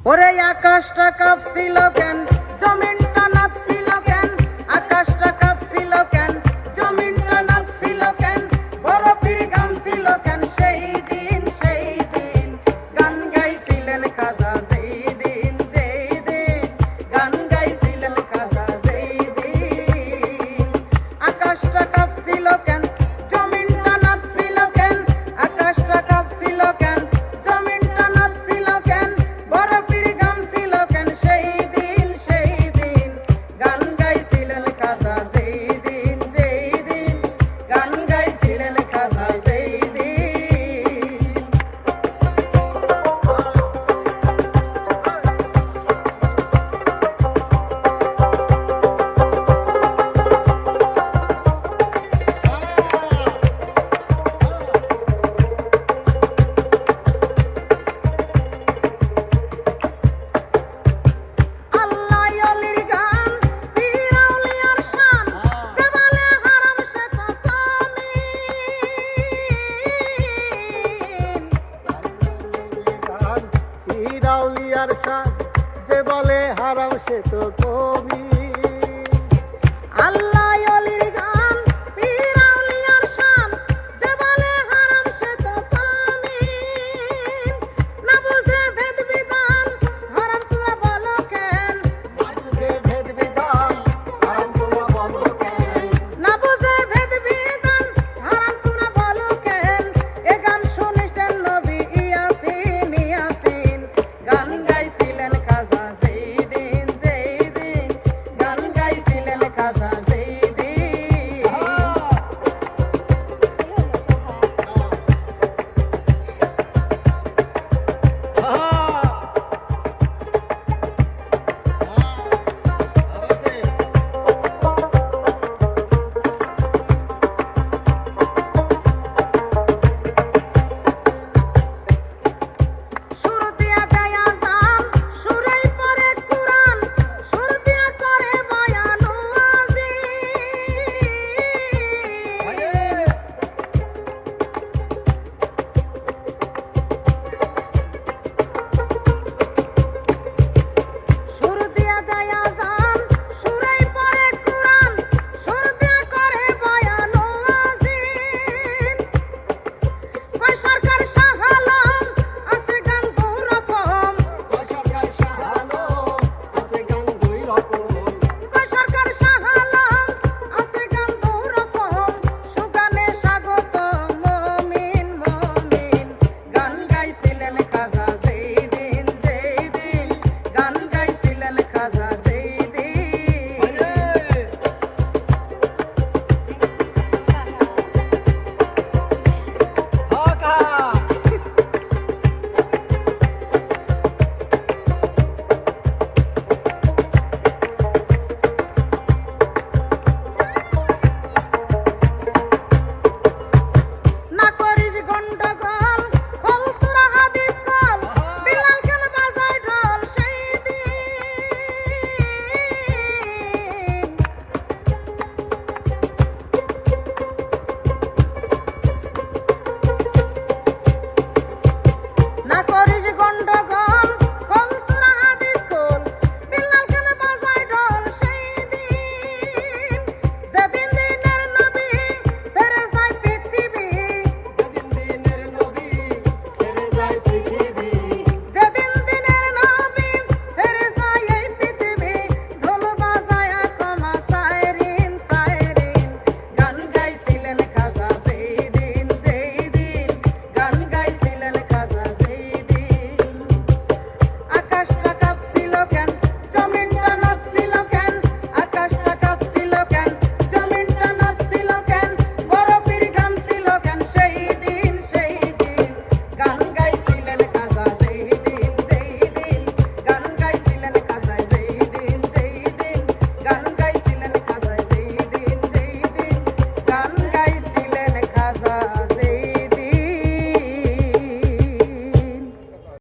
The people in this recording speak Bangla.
ওরে আকাশটা কাঁপছিল কেন, জমিনটা নাচছিল কেন, আকাশটা কাঁপছিল কেন, জমিনটা নাচছিল কেন, বরফের ঘামছিল কেন, সেই দিন গান গাইছিলেন খাজা, যেই দিন গান গাইছিলেন খাজা, যেই দিন। আকাশটা কাঁপছিল কেন, জমিনটা নাচছিল কেন, আকাশটা কাঁপছিল কেন, জমিনটা নাচছিল কেন, বরফের ঘামছিল কেন, সেই দিন গান গাইছিলেন খাজা, যেই দিন গান গাইছিলেন খাজা, যেই দিন। আল্লাহ ওলির গান, পীর আউলিয়ার শান, যে বলে হারাম সে তো কামিন। পীর আউলিয়ার শান, যে বলে হারাম সে তো কবি। আল্লাহ ওলির